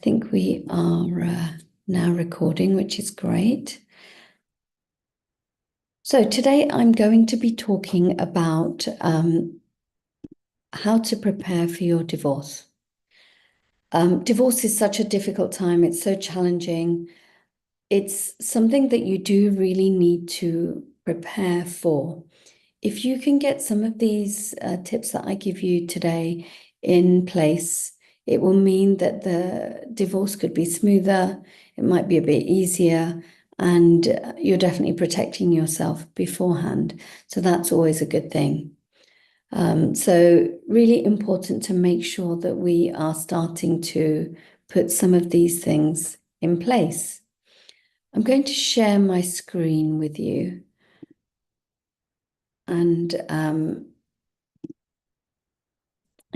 think we are now recording, which is great. So today I'm going to be talking about how to prepare for your divorce. Divorce is such a difficult time. It's so challenging. It's something that you do really need to prepare for. If you can get some of these tips that I give you today in place, it will mean that the divorce could be smoother, it might be a bit easier, and you're definitely protecting yourself beforehand. So that's always a good thing. So really important to make sure that we are starting to put some of these things in place. I'm going to share my screen with you and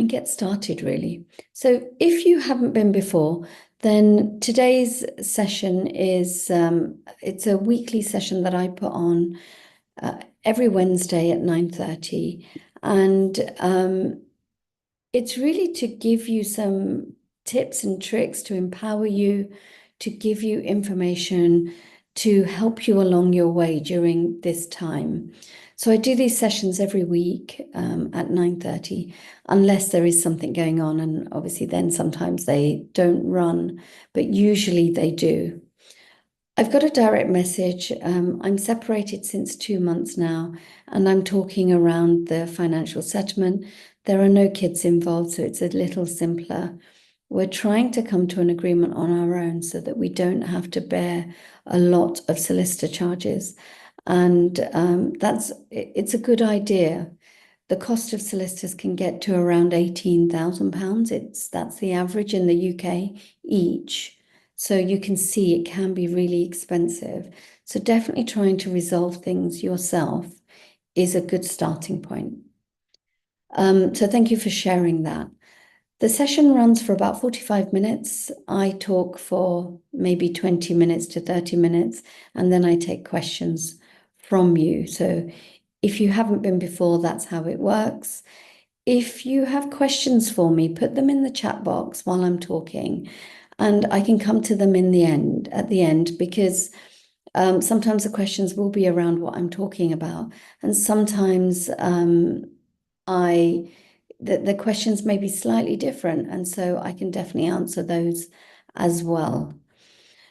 get started really. So if you haven't been before, then today's session is, it's a weekly session that I put on every Wednesday at 9:30. And it's really to give you some tips and tricks to empower you, to give you information, to help you along your way during this time. So I do these sessions every week at 9:30, unless there is something going on. And obviously then sometimes they don't run, but usually they do. I've got a direct message. I'm separated since 2 months now, and I'm talking around the financial settlement. There are no kids involved, so it's a little simpler. We're trying to come to an agreement on our own so that we don't have to bear a lot of solicitor charges. And it's a good idea. The cost of solicitors can get to around £18,000. That's the average in the UK each. So you can see it can be really expensive. So definitely trying to resolve things yourself is a good starting point. So thank you for sharing that. The session runs for about 45 minutes. I talk for maybe 20 minutes to 30 minutes, and then I take questions from you. So if you haven't been before, that's how it works. If you have questions for me, put them in the chat box while I'm talking, and I can come to them at the end, because sometimes the questions will be around what I'm talking about, and sometimes the questions may be slightly different, and so I can definitely answer those as well.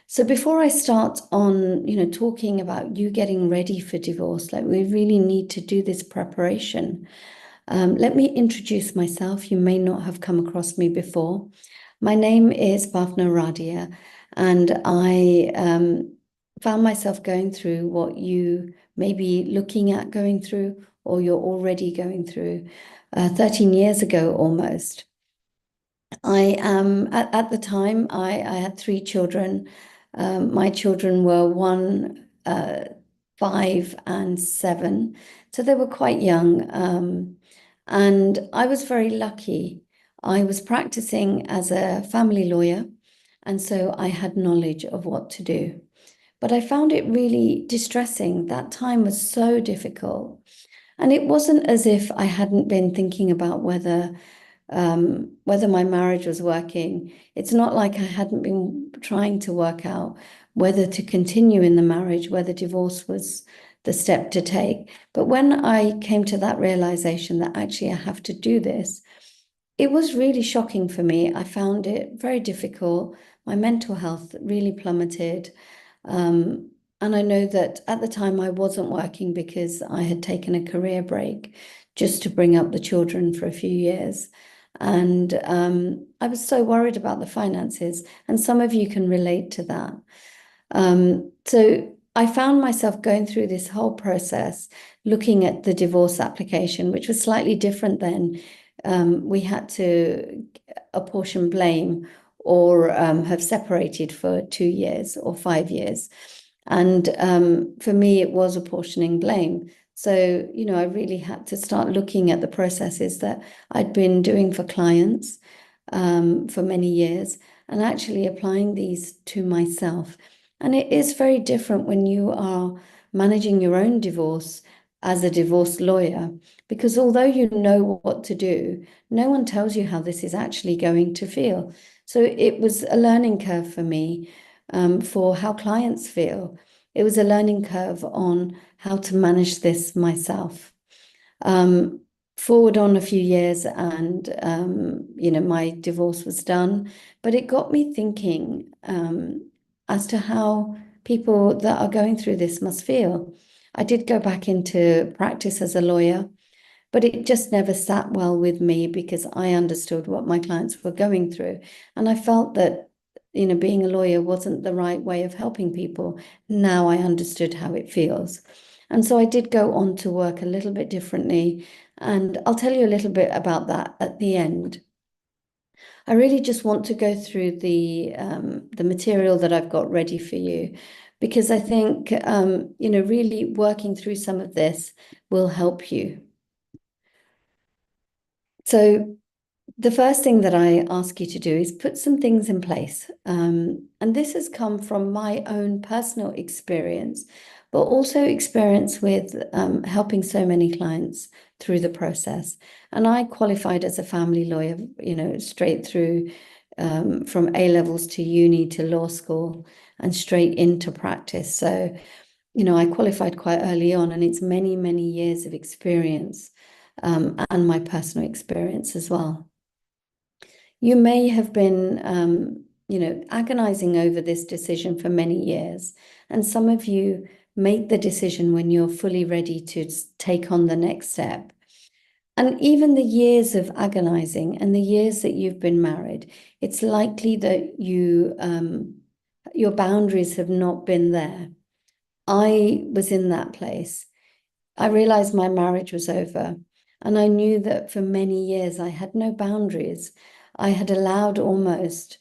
So before I start on, talking about you getting ready for divorce, like we really need to do this preparation. Let me introduce myself. You may not have come across me before. My name is Bhavna Radia, and I found myself going through what you may be looking at going through, or you're already going through, 13 years ago almost. I am, at the time, I had 3 children. My children were 1, 5, and 7. So they were quite young. And I was very lucky. I was practicing as a family lawyer, and so I had knowledge of what to do. But I found it really distressing. That time was so difficult. And it wasn't as if I hadn't been thinking about whether my marriage was working. It's not like I hadn't been trying to work out whether to continue in the marriage, whether divorce was the step to take. But when I came to that realization that actually I have to do this, it was really shocking for me. I found it very difficult. My mental health really plummeted. And I know that at the time I wasn't working because I had taken a career break just to bring up the children for a few years. And I was so worried about the finances, and some of you can relate to that. So I found myself going through this whole process, looking at the divorce application, which was slightly different then. We had to apportion blame or have separated for 2 years or 5 years. And for me, it was apportioning blame. So, I really had to start looking at the processes that I'd been doing for clients for many years, and actually applying these to myself. And it is very different when you are managing your own divorce as a divorce lawyer, because although you know what to do, no one tells you how this is actually going to feel. So it was a learning curve for me, for how clients feel. It was a learning curve on how to manage this myself. Um, Forward on a few years, and my divorce was done, but it got me thinking as to how people that are going through this must feel. I did go back into practice as a lawyer, but it just never sat well with me because I understood what my clients were going through. And I felt that, being a lawyer wasn't the right way of helping people. Now I understood how it feels. And so I did go on to work a little bit differently. And I'll tell you a little bit about that at the end. I really just want to go through the material that I've got ready for you, because I think really working through some of this will help you. So the first thing that I ask you to do is put some things in place. And this has come from my own personal experience, but also experience with helping so many clients through the process. And I qualified as a family lawyer, straight through from A levels to uni to law school and straight into practice. So, I qualified quite early on, and it's many, many years of experience and my personal experience as well. You may have been, agonizing over this decision for many years. And some of you make the decision when you're fully ready to take on the next step. And even the years of agonizing and the years that you've been married, it's likely that your boundaries have not been there. I was in that place. I realized my marriage was over, and I knew that for many years I had no boundaries. I had allowed almost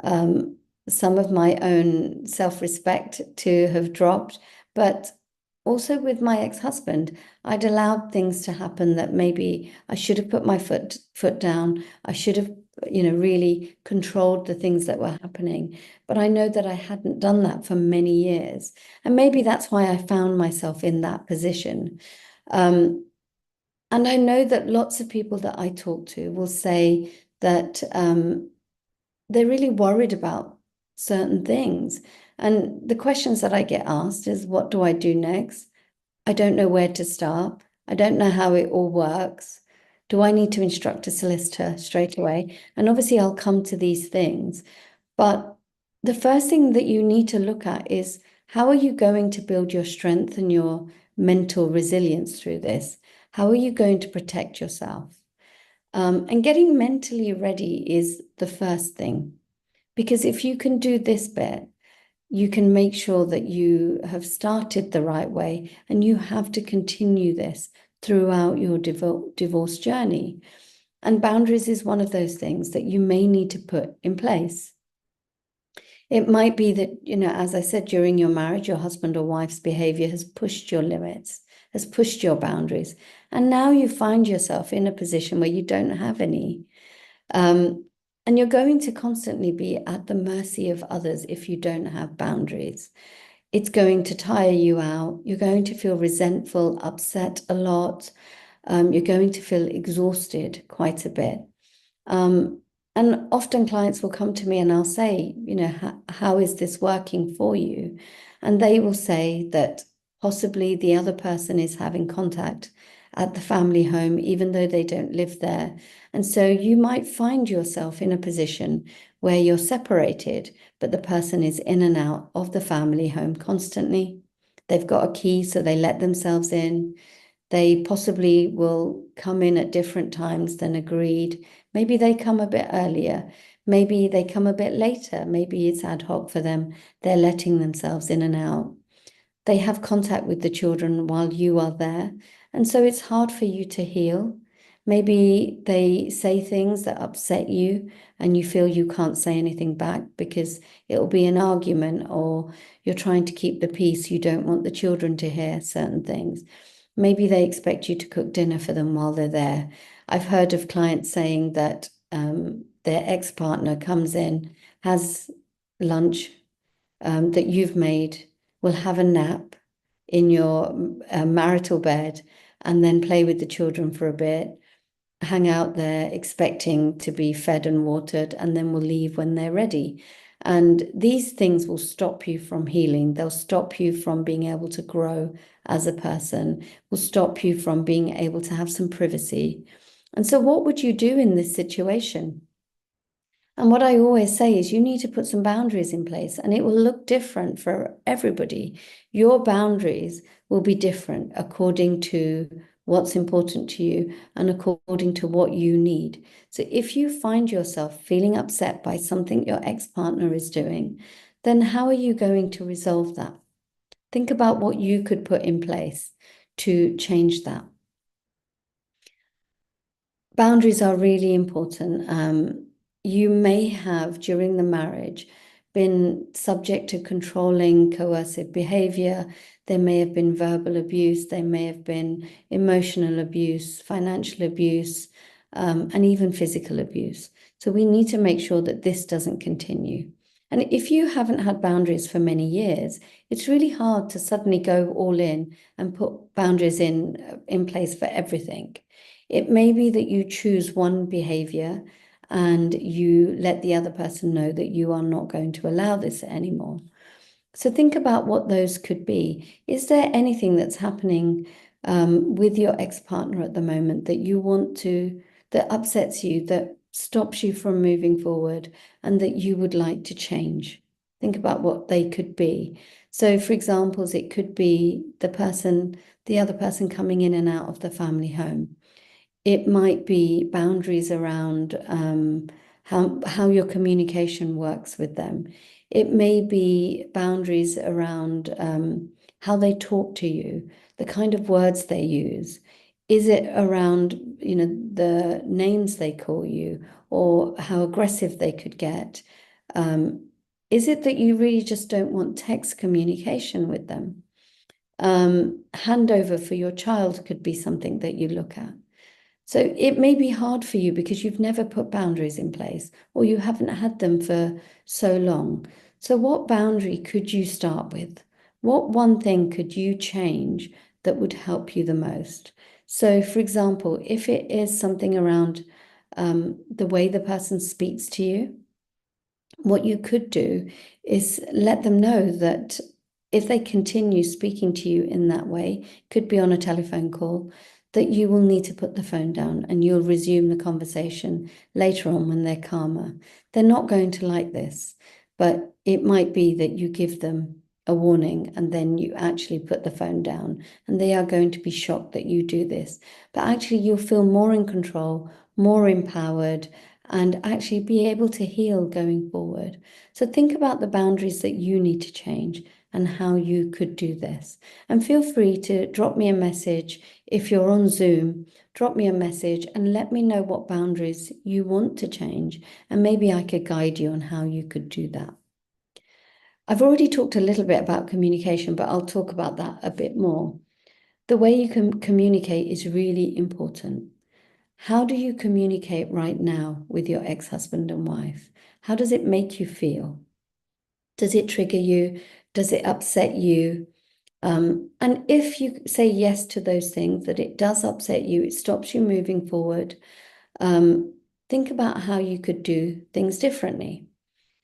um, some of my own self-respect to have dropped, but also with my ex-husband, I'd allowed things to happen that maybe I should have put my foot down. I should have, really controlled the things that were happening. But I know that I hadn't done that for many years. And maybe that's why I found myself in that position. Um, and I know that lots of people that I talk to will say that they're really worried about certain things. And the questions that I get asked is, what do I do next? I don't know where to start. I don't know how it all works. Do I need to instruct a solicitor straight away? And obviously, I'll come to these things. But the first thing that you need to look at is, how are you going to build your strength and your mental resilience through this? How are you going to protect yourself? And getting mentally ready is the first thing. Because if you can do this bit, you can make sure that you have started the right way, and you have to continue this throughout your divorce journey. And boundaries is one of those things that you may need to put in place. It might be that, as I said, during your marriage, your husband or wife's behavior has pushed your limits, has pushed your boundaries. And now you find yourself in a position where you don't have any. And you're going to constantly be at the mercy of others if you don't have boundaries. It's going to tire you out. You're going to feel resentful, upset a lot. You're going to feel exhausted quite a bit. And often clients will come to me and I'll say, how is this working for you? And they will say that possibly the other person is having contact at the family home, even though they don't live there. And so you might find yourself in a position where you're separated, but the person is in and out of the family home constantly. They've got a key, so they let themselves in. They possibly will come in at different times than agreed. Maybe they come a bit earlier. Maybe they come a bit later. Maybe it's ad hoc for them. They're letting themselves in and out. They have contact with the children while you are there. And so it's hard for you to heal. Maybe they say things that upset you and you feel you can't say anything back because it'll be an argument, or you're trying to keep the peace. You don't want the children to hear certain things. Maybe they expect you to cook dinner for them while they're there. I've heard of clients saying that their ex-partner comes in, has lunch that you've made, will have a nap in your marital bed, and then play with the children for a bit. hang out there expecting to be fed and watered, and then will leave when they're ready. And these things will stop you from healing. They'll stop you from being able to grow as a person, will stop you from being able to have some privacy. And so, what would you do in this situation? And what I always say is you need to put some boundaries in place, and it will look different for everybody. Your boundaries will be different according to what's important to you and according to what you need. So if you find yourself feeling upset by something your ex-partner is doing, then how are you going to resolve that? Think about what you could put in place to change that. Boundaries are really important. You may have, during the marriage, been subject to controlling, coercive behavior. There may have been verbal abuse. There may have been emotional abuse, financial abuse, and even physical abuse. So we need to make sure that this doesn't continue. And if you haven't had boundaries for many years, it's really hard to suddenly go all in and put boundaries in place for everything. It may be that you choose one behavior and you let the other person know that you are not going to allow this anymore. So think about what those could be. Is there anything that's happening with your ex-partner at the moment that you want to, that upsets you, that stops you from moving forward, and that you would like to change? Think about what they could be. So, for examples, it could be the other person coming in and out of the family home. It might be boundaries around how your communication works with them. It may be boundaries around how they talk to you, the kind of words they use. Is it around, the names they call you or how aggressive they could get? Is it that you really just don't want text communication with them? Handover for your child could be something that you look at. So it may be hard for you because you've never put boundaries in place or you haven't had them for so long. So what boundary could you start with? What one thing could you change that would help you the most? So, for example, if it is something around the way the person speaks to you, what you could do is let them know that if they continue speaking to you in that way, could be on a telephone call, that you will need to put the phone down and you'll resume the conversation later on when they're calmer. They're not going to like this, but it might be that you give them a warning and then you actually put the phone down, and they are going to be shocked that you do this. But actually, you'll feel more in control, more empowered, and actually be able to heal going forward. So think about the boundaries that you need to change and how you could do this. And feel free to drop me a message if you're on Zoom. Drop me a message and let me know what boundaries you want to change, and maybe I could guide you on how you could do that. I've already talked a little bit about communication, but I'll talk about that a bit more. The way you can communicate is really important. How do you communicate right now with your ex-husband and wife? How does it make you feel? Does it trigger you? Does it upset you? And if you say yes to those things, that it does upset you, it stops you moving forward, think about how you could do things differently.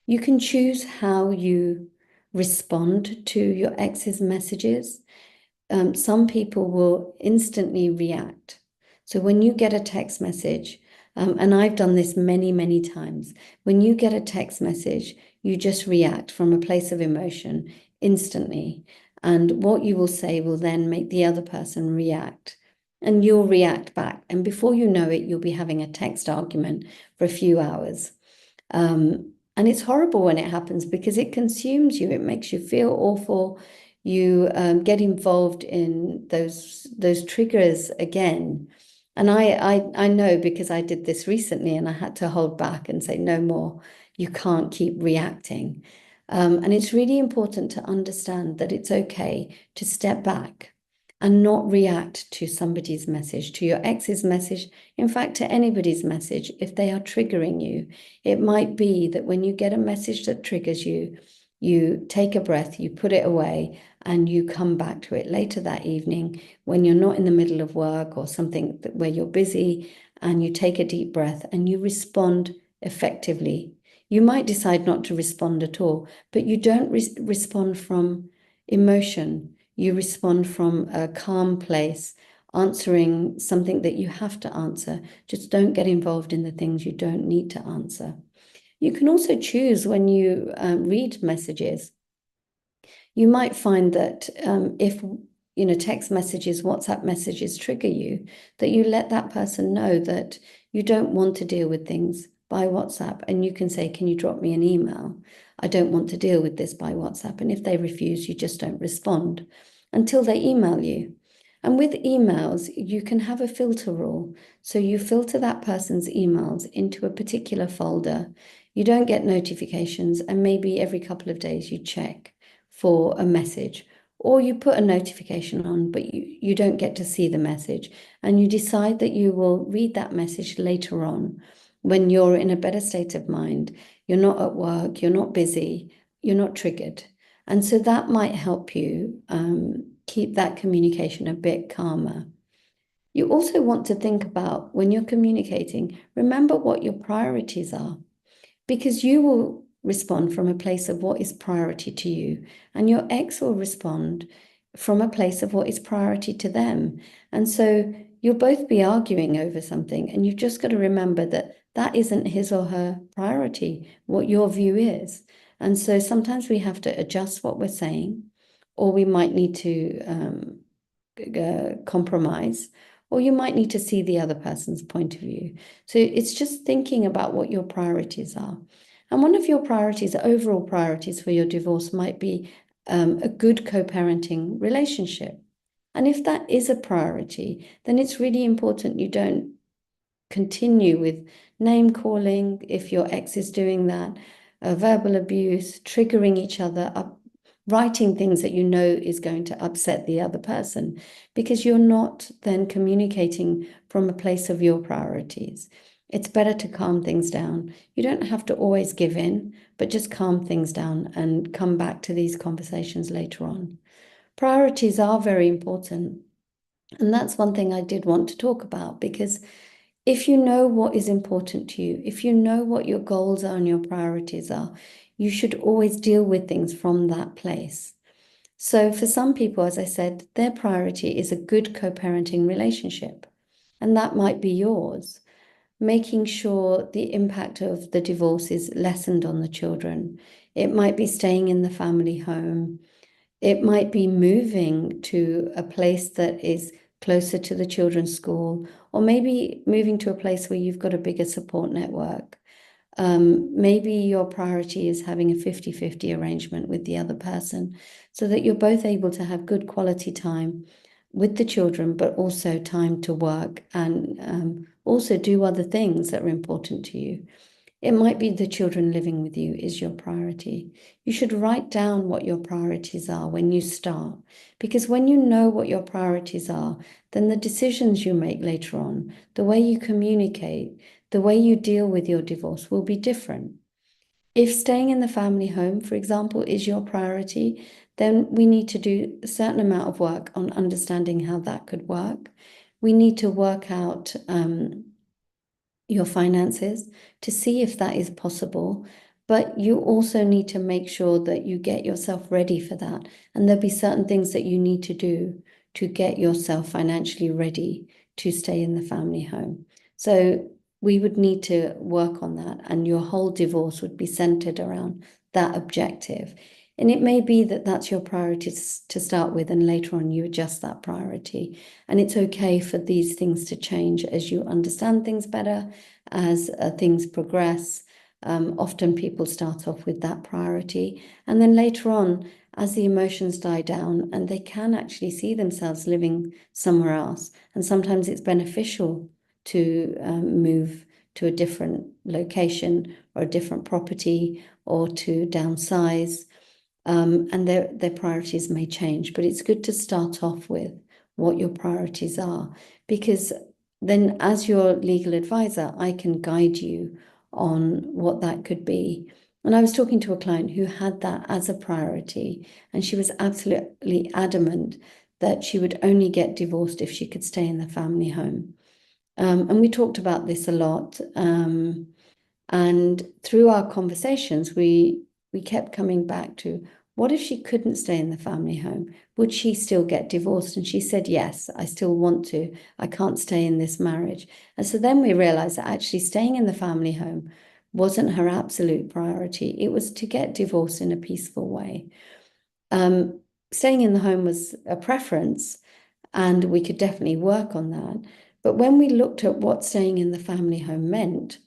You can choose how you respond to your ex's messages. Some people will instantly react. So when you get a text message, and I've done this many, many times, when you get a text message, you just react from a place of emotion instantly. And what you will say will then make the other person react. And you'll react back. And before you know it, you'll be having a text argument for a few hours. And it's horrible when it happens because it consumes you. It makes you feel awful. You get involved in those triggers again. And I know because I did this recently and I had to hold back and say, no more. You can't keep reacting. And it's really important to understand that it's okay to step back and not react to somebody's message, to your ex's message, in fact, to anybody's message, if they are triggering you. It might be that when you get a message that triggers you, you take a breath, you put it away, and you come back to it later that evening when you're not in the middle of work or something where you're busy, and you take a deep breath and you respond effectively. You might decide not to respond at all, but you don't respond from emotion. You respond from a calm place, answering something that you have to answer. Just don't get involved in the things you don't need to answer. You can also choose when you read messages. You might find that if text messages, WhatsApp messages trigger you, that you let that person know that you don't want to deal with things by WhatsApp, and you can say, can you drop me an email? I don't want to deal with this by WhatsApp. And if they refuse, you just don't respond until they email you. And with emails, you can have a filter rule. So you filter that person's emails into a particular folder. You don't get notifications, and maybe every couple of days you check for a message, or you put a notification on, but you don't get to see the message, and you decide that you will read that message later on when you're in a better state of mind. You're not at work, you're not busy, you're not triggered. And so that might help you keep that communication a bit calmer. You also want to think about, when you're communicating, remember what your priorities are, because you will respond from a place of what is priority to you, and your ex will respond from a place of what is priority to them. And so you'll both be arguing over something, and you've just got to remember that that isn't his or her priority, what your view is. And so sometimes we have to adjust what we're saying, or we might need to compromise, or you might need to see the other person's point of view. So it's just thinking about what your priorities are. And one of your priorities, overall priorities for your divorce, might be a good co-parenting relationship. And if that is a priority, then it's really important you don't continue with name calling if your ex is doing that, verbal abuse, triggering each other up, writing things that you know is going to upset the other person, because you're not then communicating from a place of your priorities. It's better to calm things down. You don't have to always give in, but just calm things down and come back to these conversations later on. Priorities are very important. And that's one thing I did want to talk about, because if you know what is important to you, if you know what your goals are and your priorities are, you should always deal with things from that place. So for some people, as I said, their priority is a good co-parenting relationship, and that might be yours. Making sure the impact of the divorce is lessened on the children. It might be staying in the family home. It might be moving to a place that is closer to the children's school, or maybe moving to a place where you've got a bigger support network. Maybe your priority is having a 50-50 arrangement with the other person, so that you're both able to have good quality time with the children, but also time to work and also do other things that are important to you. It might be the children living with you is your priority. You should write down what your priorities are when you start, because when you know what your priorities are, then the decisions you make later on, the way you communicate, the way you deal with your divorce will be different. If staying in the family home, for example, is your priority, then we need to do a certain amount of work on understanding how that could work. We need to work out your finances to see if that is possible. But you also need to make sure that you get yourself ready for that. And there'll be certain things that you need to do to get yourself financially ready to stay in the family home. So we would need to work on that, and your whole divorce would be centered around that objective. And it may be that that's your priority to start with, and later on you adjust that priority. And it's okay for these things to change as you understand things better, as things progress. Often people start off with that priority, and then later on, as the emotions die down, and they can actually see themselves living somewhere else. And sometimes it's beneficial to move to a different location or a different property, or to downsize. And their priorities may change, but it's good to start off with what your priorities are, because then as your legal advisor, I can guide you on what that could be. And I was talking to a client who had that as a priority, and she was absolutely adamant that she would only get divorced if she could stay in the family home. And we talked about this a lot. And through our conversations, we kept coming back to, what if she couldn't stay in the family home? Would she still get divorced? And she said, yes, I still want to. I can't stay in this marriage. And so then we realized that actually staying in the family home wasn't her absolute priority. It was to get divorced in a peaceful way. Um, Staying in the home was a preference, and we could definitely work on that. But when we looked at what staying in the family home meant,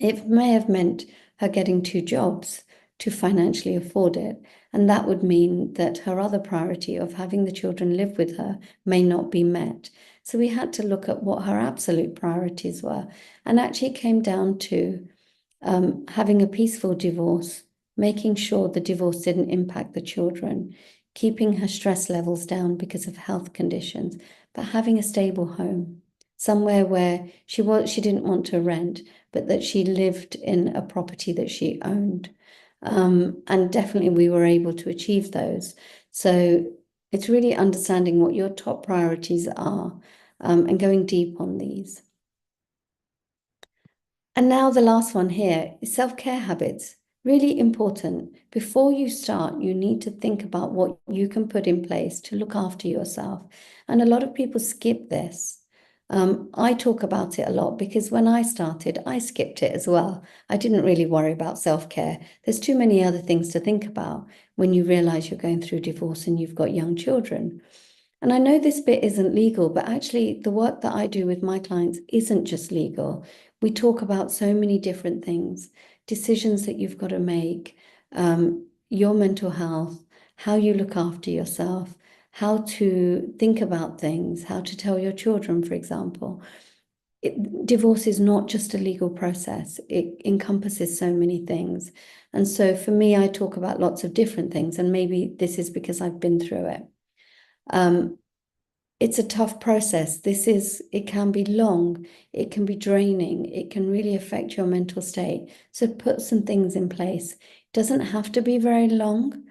it may have meant her getting two jobs to financially afford it. And that would mean that her other priority of having the children live with her may not be met. So we had to look at what her absolute priorities were. And actually, it came down to having a peaceful divorce, making sure the divorce didn't impact the children, keeping her stress levels down because of health conditions, but having a stable home, somewhere where she didn't want to rent, but that she lived in a property that she owned. And definitely we were able to achieve those. So it's really understanding what your top priorities are, and going deep on these. And now the last one here is self-care habits. Really important. Before you start, you need to think about what you can put in place to look after yourself. And a lot of people skip this. I talk about it a lot because when I started, I skipped it as well. I didn't really worry about self-care. There's too many other things to think about when you realize you're going through divorce and you've got young children. And I know this bit isn't legal, but actually, the work that I do with my clients isn't just legal. We talk about so many different things, decisions that you've got to make, your mental health, how you look after yourself, how to think about things, how to tell your children, for example. Divorce is not just a legal process, it encompasses so many things. And so for me, I talk about lots of different things, and maybe this is because I've been through it. It's a tough process. It can be long, it can be draining, it can really affect your mental state. So put some things in place. It doesn't have to be very long.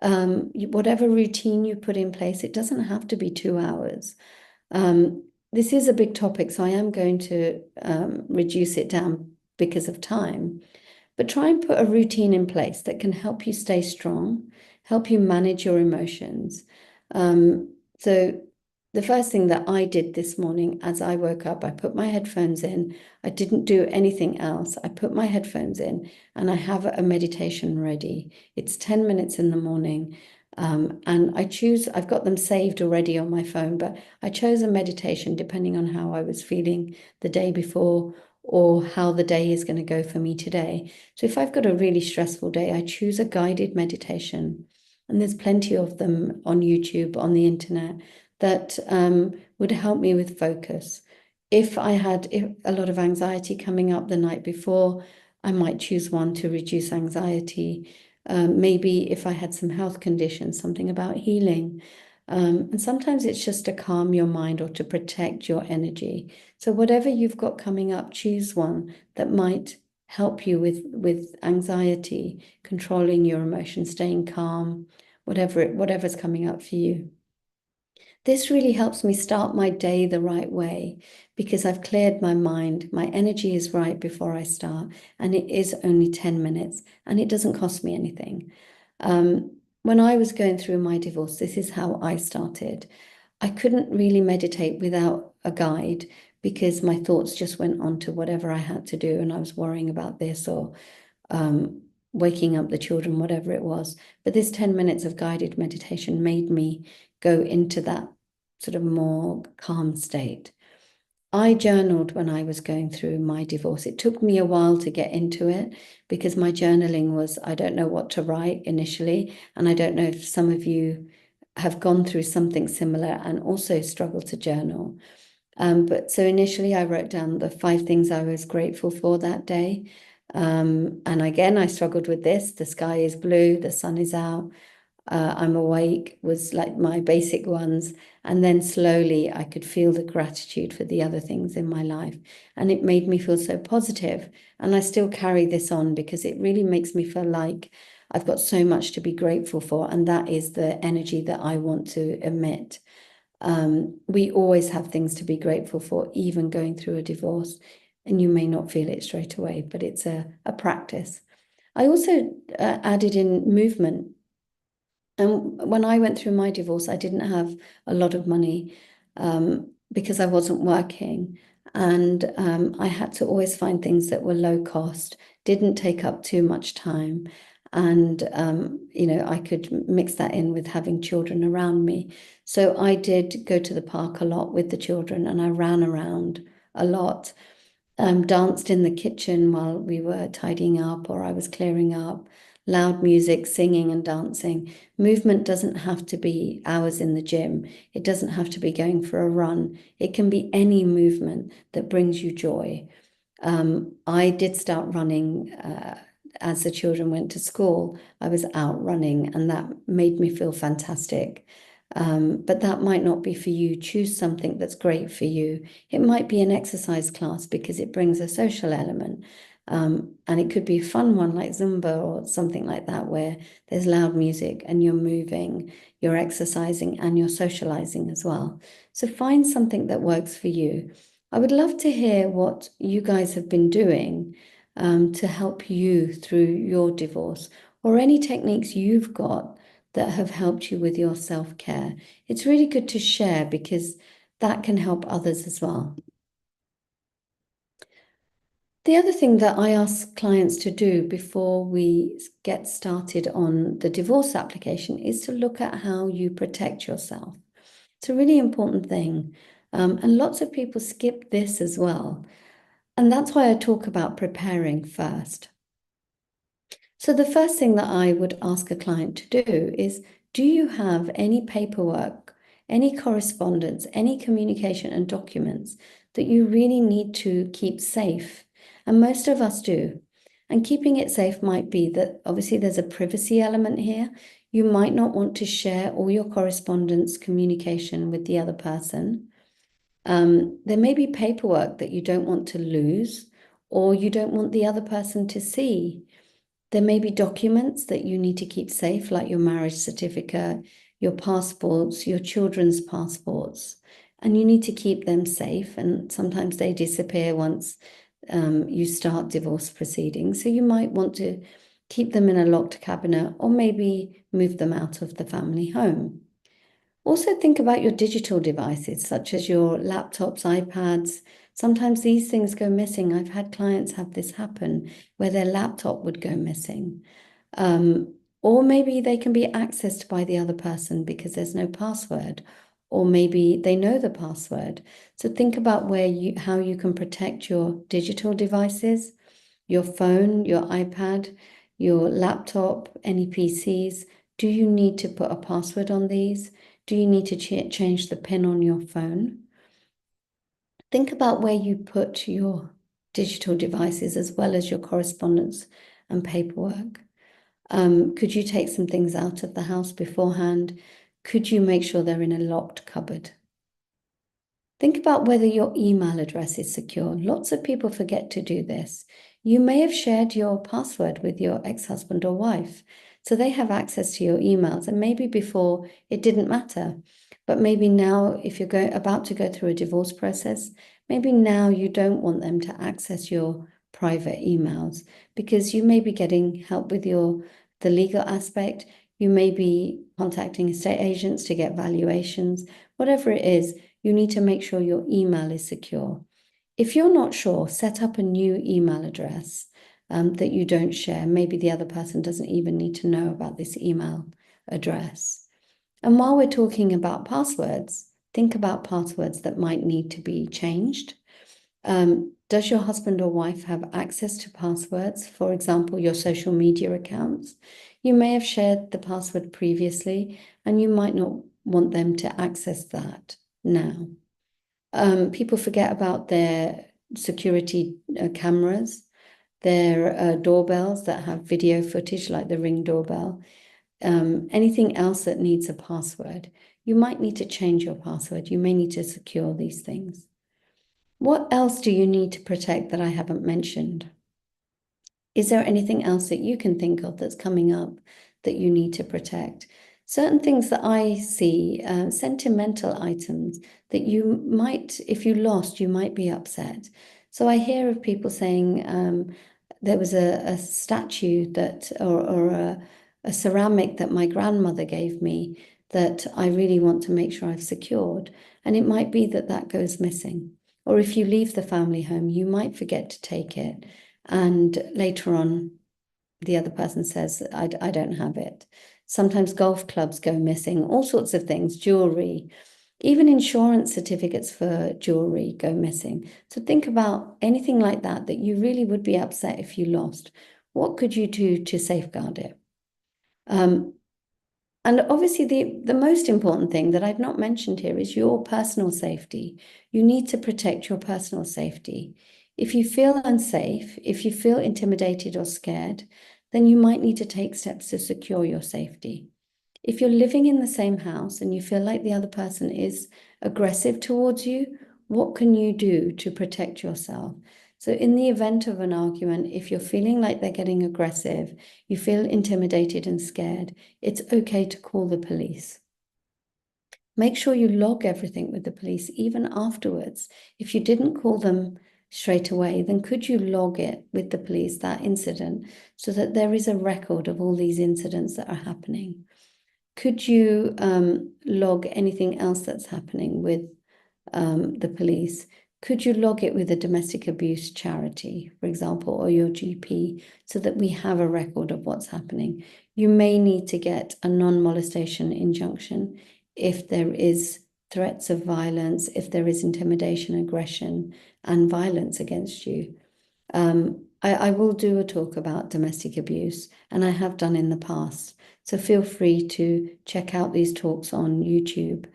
Whatever routine you put in place, it doesn't have to be 2 hours. This is a big topic, so I am going to reduce it down because of time. But try and put a routine in place that can help you stay strong, help you manage your emotions. So the first thing that I did this morning as I woke up, I put my headphones in. I didn't do anything else. I put my headphones in and I have a meditation ready. It's 10 minutes in the morning. And I've got them saved already on my phone, but I chose a meditation depending on how I was feeling the day before or how the day is going to go for me today. So if I've got a really stressful day, I choose a guided meditation. And there's plenty of them on YouTube, on the internet, that would help me with focus. If I had a lot of anxiety coming up the night before, I might choose one to reduce anxiety. Maybe if I had some health conditions, something about healing. And sometimes it's just to calm your mind or to protect your energy. So whatever you've got coming up, choose one that might help you with anxiety, controlling your emotions, staying calm, whatever's coming up for you. This really helps me start my day the right way because I've cleared my mind. My energy is right before I start, and it is only 10 minutes and it doesn't cost me anything. When I was going through my divorce, this is how I started. I couldn't really meditate without a guide because my thoughts just went on to whatever I had to do, and I was worrying about this or waking up the children, whatever it was. But this 10 minutes of guided meditation made me go into that sort of more calm state. I journaled when I was going through my divorce. It took me a while to get into it because my journaling was, I don't know what to write initially. And I don't know if some of you have gone through something similar and also struggled to journal. But so initially I wrote down the 5 things I was grateful for that day. And again, I struggled with this. The sky is blue, the sun is out, I'm awake was like my basic ones. And then slowly I could feel the gratitude for the other things in my life. And it made me feel so positive. And I still carry this on because it really makes me feel like I've got so much to be grateful for. And that is the energy that I want to emit. We always have things to be grateful for, even going through a divorce. And you may not feel it straight away, but it's a practice. I also added in movement. And when I went through my divorce, I didn't have a lot of money because I wasn't working. And I had to always find things that were low cost, didn't take up too much time. And, I could mix that in with having children around me. So I did go to the park a lot with the children, and I ran around a lot, danced in the kitchen while we were tidying up or I was clearing up, loud music, singing and dancing. Movement doesn't have to be hours in the gym. It doesn't have to be going for a run. It can be any movement that brings you joy. I did start running as the children went to school. I was out running, and that made me feel fantastic. But that might not be for you. Choose something that's great for you. It might be an exercise class because it brings a social element. And it could be a fun one like Zumba or something like that, where there's loud music and you're moving, you're exercising, and you're socializing as well. So find something that works for you. I would love to hear what you guys have been doing to help you through your divorce, or any techniques you've got that have helped you with your self-care. It's really good to share because that can help others as well. The other thing that I ask clients to do before we get started on the divorce application is to look at how you protect yourself. It's a really important thing. And lots of people skip this as well. And that's why I talk about preparing first. So the first thing that I would ask a client to do is, do you have any paperwork, any correspondence, any communication and documents that you really need to keep safe? And most of us do. And keeping it safe might be that obviously there's a privacy element here. You might not want to share all your correspondence, communication with the other person. There may be paperwork that you don't want to lose, or you don't want the other person to see. There may be documents that you need to keep safe, like your marriage certificate, your passports, your children's passports, and you need to keep them safe. And sometimes they disappear once you start divorce proceedings. So you might want to keep them in a locked cabinet, or maybe move them out of the family home. Also think about your digital devices, such as your laptops, iPads. Sometimes these things go missing. I've had clients have this happen where their laptop would go missing. Or maybe they can be accessed by the other person because there's no password, or maybe they know the password. So think about how you can protect your digital devices, your phone, your iPad, your laptop, any PCs. Do you need to put a password on these? Do you need to change the PIN on your phone? Think about where you put your digital devices as well as your correspondence and paperwork. Could you take some things out of the house beforehand? Could you make sure they're in a locked cupboard? Think about whether your email address is secure. Lots of people forget to do this. You may have shared your password with your ex-husband or wife, so they have access to your emails, and maybe before it didn't matter. But maybe now, if you're about to go through a divorce process, maybe now you don't want them to access your private emails because you may be getting help with the legal aspect. You may be contacting estate agents to get valuations. Whatever it is, you need to make sure your email is secure. If you're not sure, set up a new email address that you don't share. Maybe the other person doesn't even need to know about this email address. And while we're talking about passwords, think about passwords that might need to be changed. Does your husband or wife have access to passwords? For example, your social media accounts. You may have shared the password previously, and you might not want them to access that now. People forget about their security cameras, their doorbells that have video footage, like the Ring doorbell. Anything else that needs a password. You might need to change your password. You may need to secure these things. What else do you need to protect that I haven't mentioned? Is there anything else that you can think of that's coming up that you need to protect? certain things that I see, sentimental items that you might, if you lost, you might be upset. So I hear of people saying there was a statue that, or a ceramic that my grandmother gave me that I really want to make sure I've secured. And it might be that that goes missing. Or if you leave the family home, you might forget to take it. And later on, the other person says, I don't have it. Sometimes golf clubs go missing, all sorts of things, jewelry, even insurance certificates for jewelry go missing. So think about anything like that that you really would be upset if you lost. What could you do to safeguard it? And obviously, the most important thing that I've not mentioned here is your personal safety. You need to protect your personal safety. If you feel unsafe, if you feel intimidated or scared, then you might need to take steps to secure your safety. If you're living in the same house and you feel like the other person is aggressive towards you, what can you do to protect yourself? So, in the event of an argument, if you're feeling like they're getting aggressive, you feel intimidated and scared, it's okay to call the police. Make sure you log everything with the police, even afterwards. If you didn't call them straight away, then could you log it with the police, that incident, so that there is a record of all these incidents that are happening? Could you log anything else that's happening with the police? Could you log it with a domestic abuse charity, for example, or your GP, so that we have a record of what's happening? You may need to get a non-molestation injunction if there is threats of violence, if there is intimidation, aggression, and violence against you. I will do a talk about domestic abuse, and I have done in the past. So feel free to check out these talks on YouTube.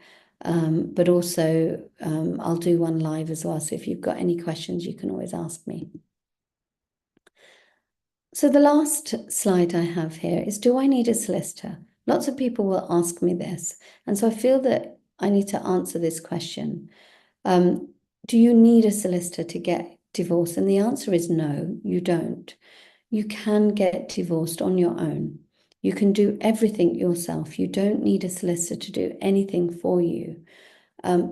But also, I'll do one live as well. So if you've got any questions, you can always ask me. So the last slide I have here is, do I need a solicitor? Lots of people will ask me this. And so I feel that I need to answer this question. Do you need a solicitor to get divorced? And the answer is no, you don't. You can get divorced on your own. You can do everything yourself. You don't need a solicitor to do anything for you.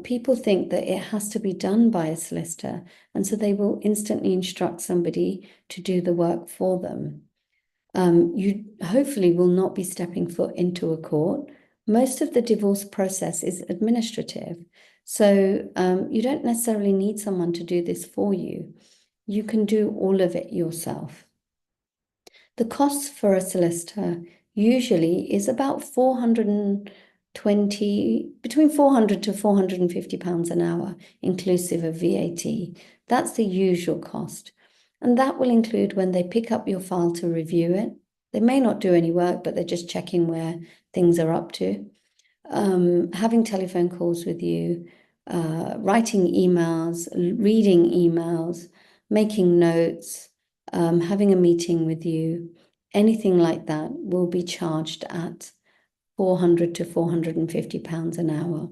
People think that it has to be done by a solicitor, and so they will instantly instruct somebody to do the work for them. You hopefully will not be stepping foot into a court. Most of the divorce process is administrative, so you don't necessarily need someone to do this for you. You can do all of it yourself. The cost for a solicitor usually is about 420, between 400 to 450 pounds an hour, inclusive of VAT. That's the usual cost. And that will include when they pick up your file to review it. They may not do any work, but they're just checking where things are up to. Having telephone calls with you, writing emails, reading emails, making notes, having a meeting with you, anything like that will be charged at 400 to 450 pounds an hour.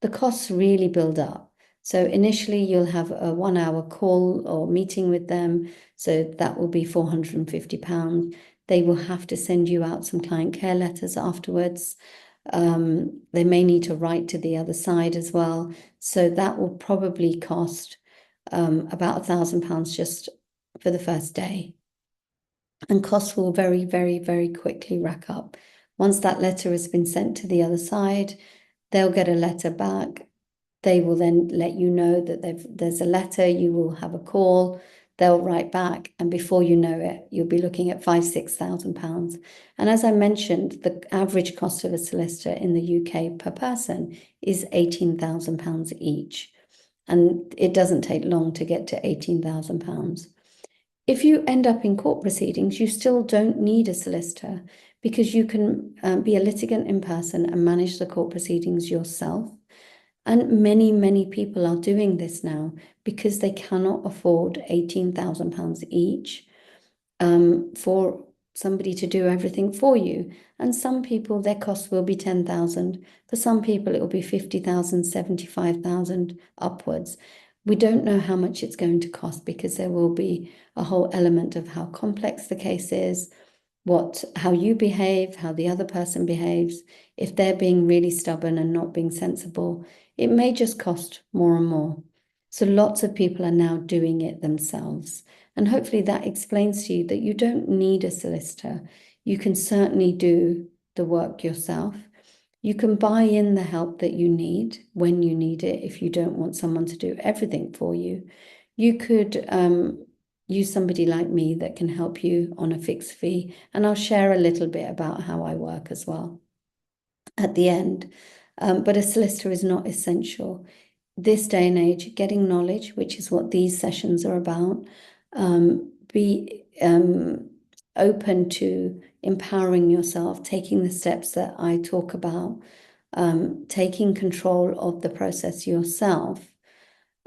The costs really build up. So initially you'll have a 1 hour call or meeting with them. So that will be 450 pounds. They will have to send you out some client care letters afterwards. They may need to write to the other side as well. So that will probably cost about £1,000 just for the first day. And costs will very, very, very quickly rack up. Once that letter has been sent to the other side, they'll get a letter back. They will then let you know that there's a letter, you will have a call, they'll write back, and before you know it, you'll be looking at £5,000-6,000. And as I mentioned, the average cost of a solicitor in the UK per person is £18,000 each. And it doesn't take long to get to £18,000. If you end up in court proceedings, you still don't need a solicitor because you can be a litigant in person and manage the court proceedings yourself. And many, many people are doing this now because they cannot afford £18,000 each for somebody to do everything for you. And some people, their cost will be 10,000. For some people, it will be 50,000, 75,000 upwards. We don't know how much it's going to cost because there will be a whole element of how complex the case is, how you behave, how the other person behaves. If they're being really stubborn and not being sensible, it may just cost more and more. So lots of people are now doing it themselves. And hopefully that explains to you that you don't need a solicitor. You can certainly do the work yourself. You can buy in the help that you need when you need it if you don't want someone to do everything for you. You could use somebody like me that can help you on a fixed fee. And I'll share a little bit about how I work as well at the end. But a solicitor is not essential. This day and age, getting knowledge, which is what these sessions are about, be open to empowering yourself, taking the steps that I talk about, taking control of the process yourself,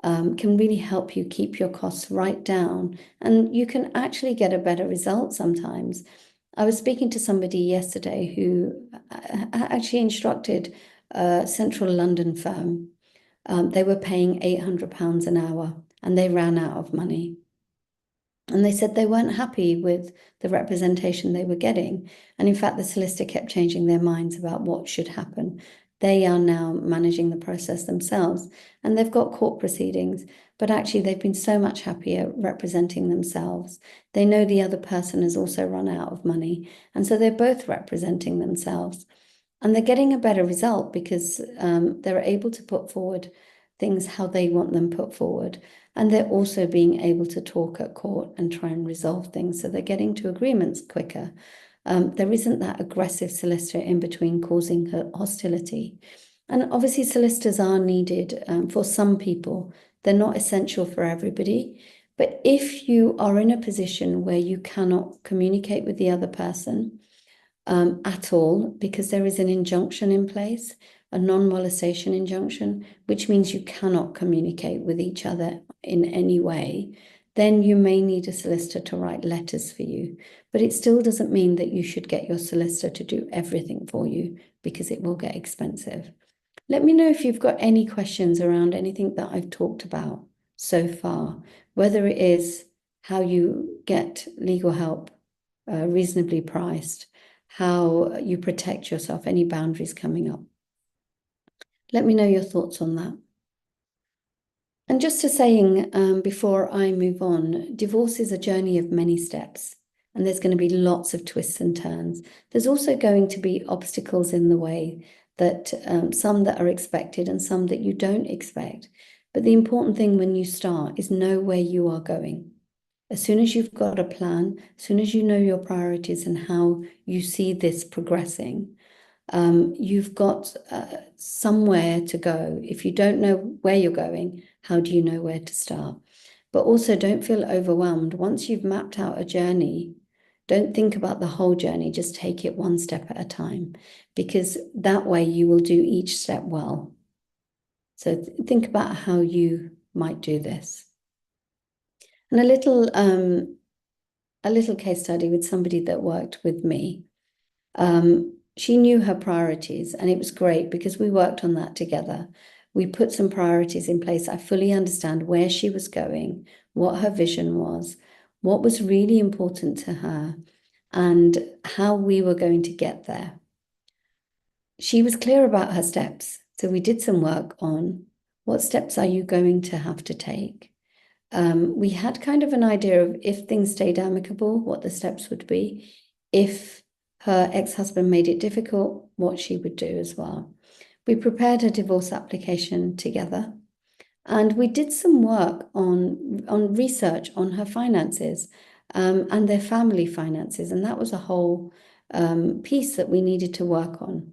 can really help you keep your costs right down. And you can actually get a better result sometimes. I was speaking to somebody yesterday who actually instructed a central London firm. They were paying £800 an hour and they ran out of money. And they said they weren't happy with the representation they were getting. And in fact, the solicitor kept changing their minds about what should happen. They are now managing the process themselves and they've got court proceedings, but actually they've been so much happier representing themselves. They know the other person has also run out of money. And so they're both representing themselves. And they're getting a better result because they're able to put forward things how they want them put forward. And they're also being able to talk at court and try and resolve things. So they're getting to agreements quicker. There isn't that aggressive solicitor in between causing hostility. And obviously solicitors are needed for some people. They're not essential for everybody. But if you are in a position where you cannot communicate with the other person at all, because there is an injunction in place, a non-molestation injunction, which means you cannot communicate with each other in any way, then you may need a solicitor to write letters for you. But it still doesn't mean that you should get your solicitor to do everything for you because it will get expensive. Let me know if you've got any questions around anything that I've talked about so far, whether it is how you get legal help reasonably priced, how you protect yourself, any boundaries coming up. Let me know your thoughts on that. And just to saying, before I move on, divorce is a journey of many steps, and there's going to be lots of twists and turns. There's also going to be obstacles in the way, that some that are expected and some that you don't expect. But the important thing when you start is know where you are going. As soon as you've got a plan, as soon as you know your priorities and how you see this progressing, you've got somewhere to go. If you don't know where you're going, how do you know where to start? But also don't feel overwhelmed. Once you've mapped out a journey, don't think about the whole journey, just take it one step at a time, because that way you will do each step well. So think about how you might do this. And a little case study with somebody that worked with me. She knew her priorities, and it was great because we worked on that together. We put some priorities in place. I fully understand where she was going, what her vision was, what was really important to her, and how we were going to get there. She was clear about her steps. So we did some work on what steps are you going to have to take. We had kind of an idea of, if things stayed amicable, what the steps would be. If her ex-husband made it difficult, what she would do as well. We prepared a divorce application together, and we did some work on research on her finances and their family finances, and that was a whole piece that we needed to work on.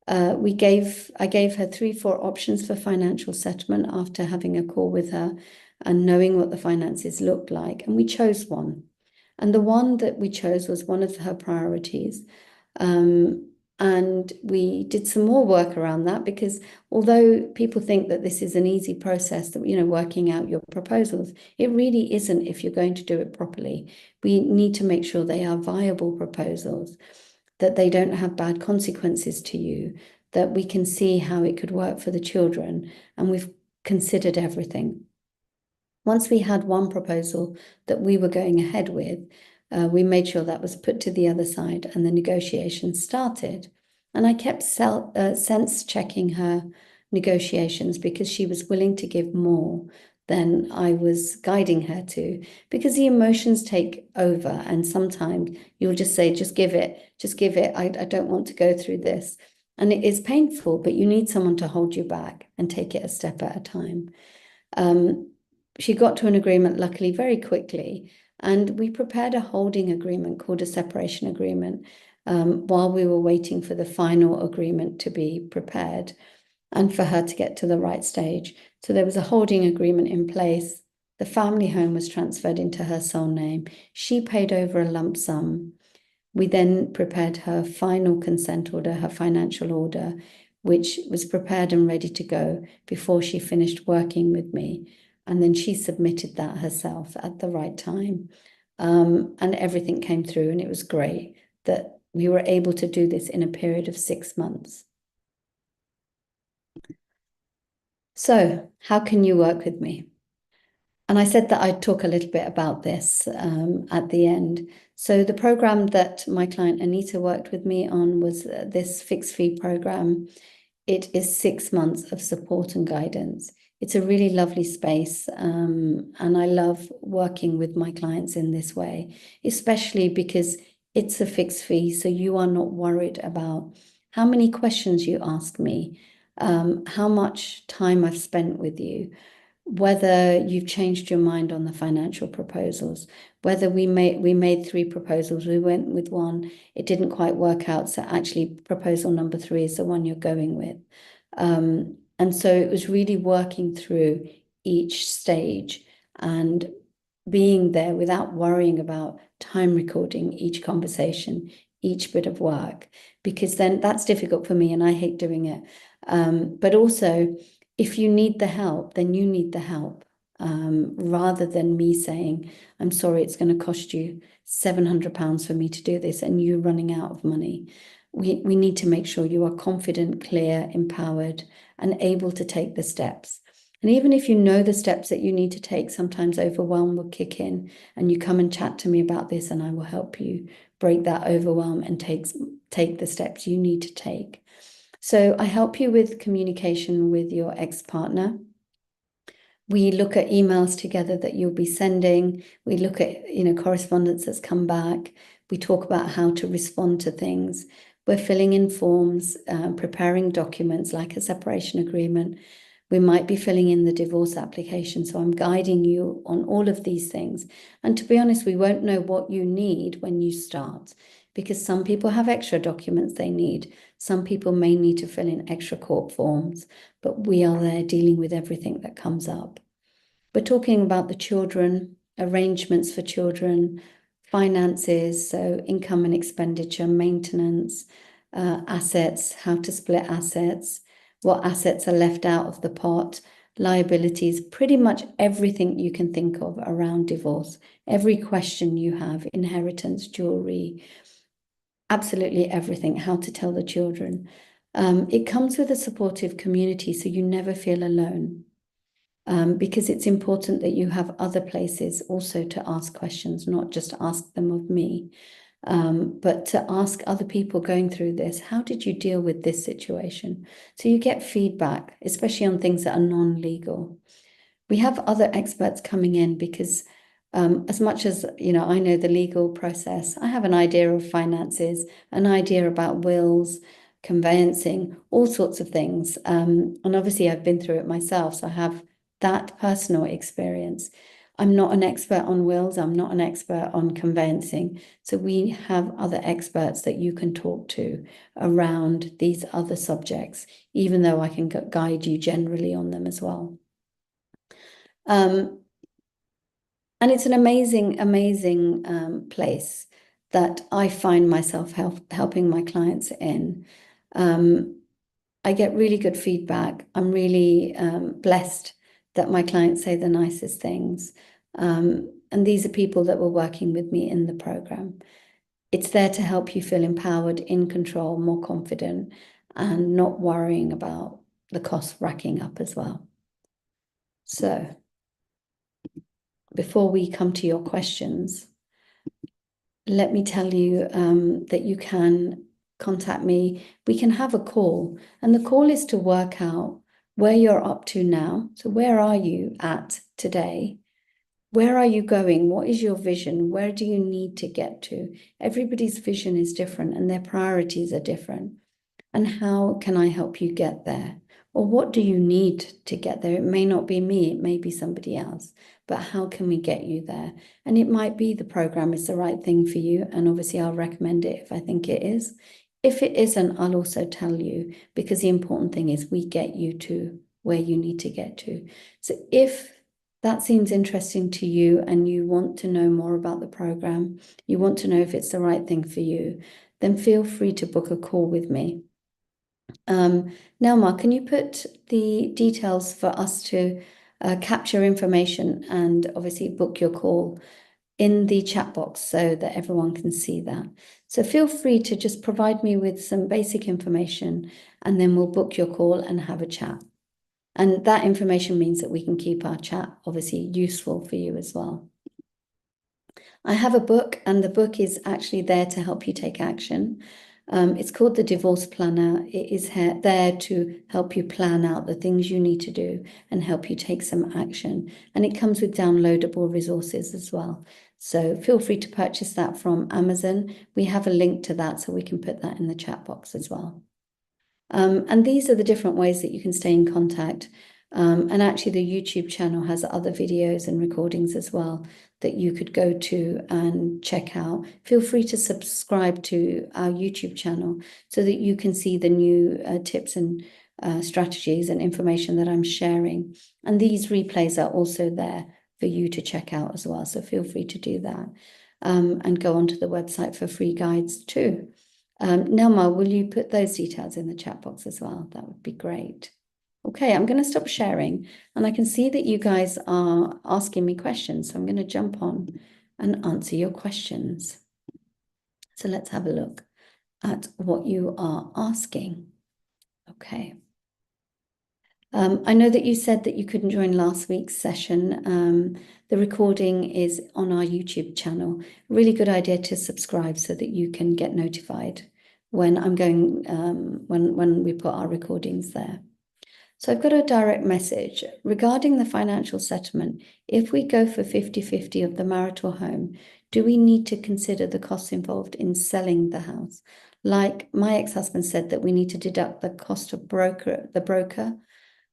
I gave her 3-4 options for financial settlement after having a call with her and knowing what the finances looked like, and we chose one. And the one that we chose was one of her priorities. And we did some more work around that, because although people think that this is an easy process, that, working out your proposals, it really isn't if you're going to do it properly. We need to make sure they are viable proposals, that they don't have bad consequences to you, that we can see how it could work for the children, and we've considered everything. Once we had one proposal that we were going ahead with, We made sure that was put to the other side, and the negotiations started. And I kept sense checking her negotiations because she was willing to give more than I was guiding her to, because the emotions take over. And sometimes you'll just say, just give it, just give it. I don't want to go through this. And it is painful, but you need someone to hold you back and take it a step at a time. She got to an agreement, luckily, very quickly. And we prepared a holding agreement called a separation agreement while we were waiting for the final agreement to be prepared and for her to get to the right stage. So there was a holding agreement in place. The family home was transferred into her sole name. She paid over a lump sum. We then prepared her final consent order, her financial order, which was prepared and ready to go before she finished working with me. And then she submitted that herself at the right time. And everything came through, and it was great that we were able to do this in a period of 6 months. So, how can you work with me? And I said that I'd talk a little bit about this at the end. So the program that my client Anita worked with me on was this fixed fee program. It is 6 months of support and guidance. It's a really lovely space, and I love working with my clients in this way, especially because it's a fixed fee, so you are not worried about how many questions you ask me, how much time I've spent with you, whether you've changed your mind on the financial proposals, whether we made 3 proposals, we went with one, it didn't quite work out, so actually proposal number 3 is the one you're going with. And so it was really working through each stage and being there without worrying about time recording each conversation, each bit of work, because then that's difficult for me and I hate doing it. But also, if you need the help, then you need the help, rather than me saying, I'm sorry, it's going to cost you £700 for me to do this, and you running out of money. We need to make sure you are confident, clear, empowered, and able to take the steps. And even if you know the steps that you need to take, sometimes overwhelm will kick in, and you come and chat to me about this, and I will help you break that overwhelm and take the steps you need to take. So I help you with communication with your ex-partner. We look at emails together that you'll be sending. We look at, correspondence that's come back. We talk about how to respond to things. We're filling in forms, preparing documents like a separation agreement. We might be filling in the divorce application. So I'm guiding you on all of these things. And to be honest, we won't know what you need when you start, because some people have extra documents they need. Some people may need to fill in extra court forms, but we are there dealing with everything that comes up. We're talking about the children, arrangements for children, finances, so income and expenditure, maintenance, assets, how to split assets, what assets are left out of the pot, liabilities, pretty much everything you can think of around divorce, every question you have, inheritance, jewelry, absolutely everything, how to tell the children. It comes with a supportive community, so you never feel alone. Because it's important that you have other places also to ask questions, not just ask them of me, but to ask other people going through this, how did you deal with this situation? So you get feedback, especially on things that are non-legal. We have other experts coming in because as much as, I know the legal process, I have an idea of finances, an idea about wills, conveyancing, all sorts of things. And obviously I've been through it myself, so I have that personal experience. I'm not an expert on wills. I'm not an expert on conveyancing. So we have other experts that you can talk to around these other subjects, even though I can guide you generally on them as well. And it's an amazing, amazing place that I find myself helping my clients in. I get really good feedback. I'm really blessed that my clients say the nicest things. And these are people that were working with me in the program. It's there to help you feel empowered, in control, more confident, and not worrying about the cost racking up as well. So before we come to your questions, let me tell you that you can contact me. We can have a call, and the call is to work out where you're up to now. So where are you at today? Where are you going? What is your vision? Where do you need to get to? Everybody's vision is different and their priorities are different. And how can I help you get there? Or what do you need to get there? It may not be me, it may be somebody else, but how can we get you there? And it might be the program is the right thing for you. And obviously, I'll recommend it if I think it is. If it isn't, I'll also tell you, because the important thing is we get you to where you need to get to. So if that seems interesting to you and you want to know more about the program, you want to know if it's the right thing for you, then feel free to book a call with me. Nelma, can you put the details for us to capture information and obviously book your call in the chat box so that everyone can see that? So feel free to just provide me with some basic information and then we'll book your call and have a chat. And that information means that we can keep our chat obviously useful for you as well. I have a book, and the book is actually there to help you take action. It's called The Divorce Planner. It is there to help you plan out the things you need to do and help you take some action. And it comes with downloadable resources as well. So feel free to purchase that from Amazon. We have a link to that, so we can put that in the chat box as well. And these are the different ways that you can stay in contact. And actually, the YouTube channel has other videos and recordings as well that you could go to and check out. Feel free to subscribe to our YouTube channel so that you can see the new tips and strategies and information that I'm sharing. And these replays are also there for you to check out as well. So feel free to do that and go onto the website for free guides too. Nelma, will you put those details in the chat box as well? That would be great. Okay, I'm going to stop sharing and I can see that you guys are asking me questions. So I'm going to jump on and answer your questions. So let's have a look at what you are asking. Okay. I know that you said that you couldn't join last week's session. The recording is on our YouTube channel. Really good idea to subscribe so that you can get notified when I'm going, when we put our recordings there. So I've got a direct message regarding the financial settlement. If we go for 50-50 of the marital home, do we need to consider the costs involved in selling the house? Like my ex-husband said that we need to deduct the cost of the broker.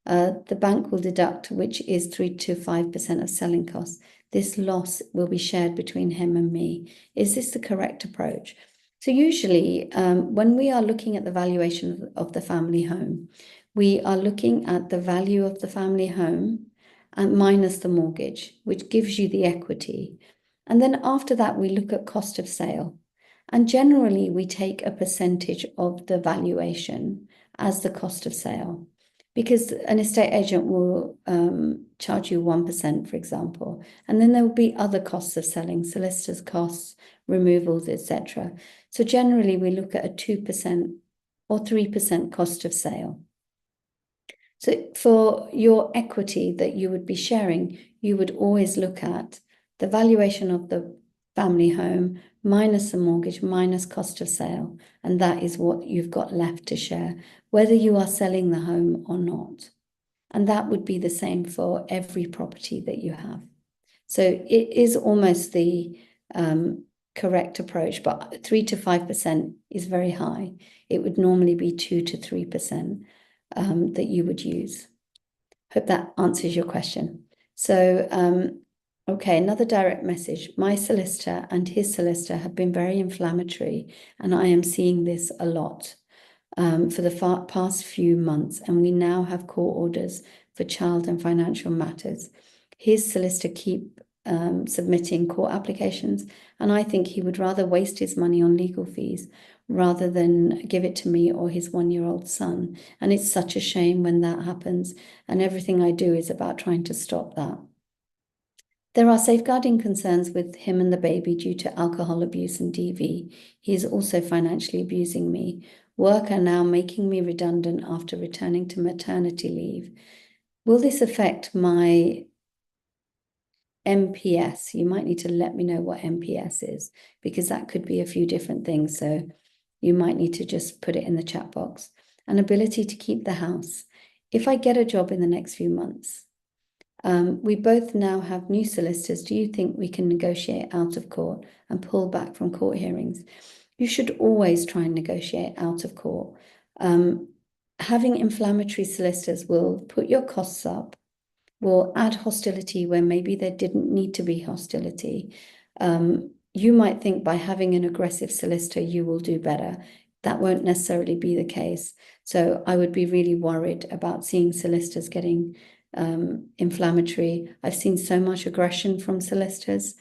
The bank will deduct, which is 3 to 5% of selling costs. This loss will be shared between him and me. Is this the correct approach? So usually, when we are looking at the valuation of the family home, we are looking at the value of the family home and minus the mortgage, which gives you the equity. And then after that, we look at cost of sale. And generally, we take a percentage of the valuation as the cost of sale, because an estate agent will charge you 1%, for example, and then there will be other costs of selling, solicitors' costs, removals, etc. So generally, we look at a 2% or 3% cost of sale. So for your equity that you would be sharing, you would always look at the valuation of the family home minus the mortgage, minus cost of sale. And that is what you've got left to share, whether you are selling the home or not. And that would be the same for every property that you have. So it is almost the correct approach, but 3 to 5% is very high. It would normally be 2 to 3% that you would use. Hope that answers your question. So, okay, another direct message. My solicitor and his solicitor have been very inflammatory, and I am seeing this a lot for the past few months, and we now have court orders for child and financial matters. His solicitor keep submitting court applications, and I think he would rather waste his money on legal fees rather than give it to me or his 1-year-old son. And it's such a shame when that happens, and everything I do is about trying to stop that. There are safeguarding concerns with him and the baby due to alcohol abuse and DV. He is also financially abusing me. Work are now making me redundant after returning to maternity leave. Will this affect my MPS. You might need to let me know what MPS is, because that could be a few different things. So you might need to just put it in the chat box. An ability to keep the house. If I get a job in the next few months, we both now have new solicitors. Do you think we can negotiate out of court and pull back from court hearings? You should always try and negotiate out of court. Having inflammatory solicitors will put your costs up, will add hostility where maybe there didn't need to be hostility. You might think by having an aggressive solicitor, you will do better. That won't necessarily be the case. So I would be really worried about seeing solicitors getting inflammatory. I've seen so much aggression from solicitors.